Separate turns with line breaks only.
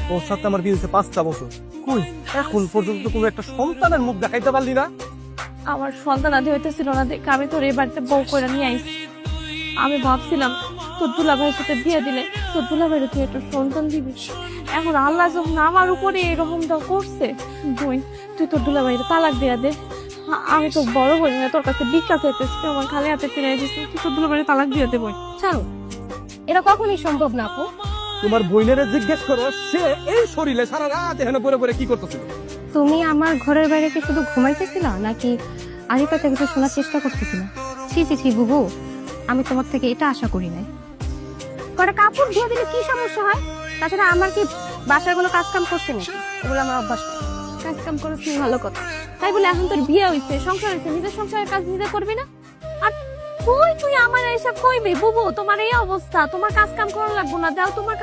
তোর সাথে আমার বিয়ে হয়েছে 5টা বছর, কই এখন পর্যন্ত কোনো একটা সন্তানের মুখ দেখাইতে পারলি না?
আমার সন্তান আদি হইতেছিল না দেখে আমি তোর এই বাড়িতে বউ করে নিয়ে আইছি। আমি ভাবছিলাম তোর দুলাভাইয়ের সাথে বিয়ে দিলে তোর দুলাভাইয়ের তুই একটা সন্তান দিবি। এখন আল্লাহ যখন আমার উপরে এরকমটা করছে, বোন তুই তোর দুলাভাইয়ের তালাক দিয়া দে। আমি তো বড় হই না, তোর কাছে ভিক্ষা চাইতেছি, তুই আমার খালি হাতে ফিরে দিস, তুই তোর দুলাভাইয়ের তালাক দিয়ে দে বোন।
ছাড়ো, এটা কখনোই সম্ভব না আপু।
তোমার বোনের জিজ্ঞেস করো, সে এই শরীরে সারা রাত এখানে পরে পরে কি করতেছিল?
তুমি আমার ঘরের বাইরে কি শুধু ঘুমাইতেছিল নাকি আরিফা থেকে কিছু শোনার চেষ্টা করতেছিল? ছি ছি ছি বুবু, আমি তোমার থেকে এটা আশা করি নাই। কটা কাপড় ধুয়ে দিলে কি সমস্যা হয়? তাছাড়া আমার কি বাসার কোনো কাজ কাম করছে নাকি? এগুলো আমার অভ্যাস না।
কাজ কাম করেছিস ভালো কথা, তাই বলে এখন তোর বিয়ে হইছে, সংসার হইছে, নিজের সংসারের কাজ নিজে করবি না? আর তুই আমার এসব কইবি বুবু, তোমার এই অবস্থা, তোমার কাজ কাম করা লাগবো না, দাও তোমার কাজ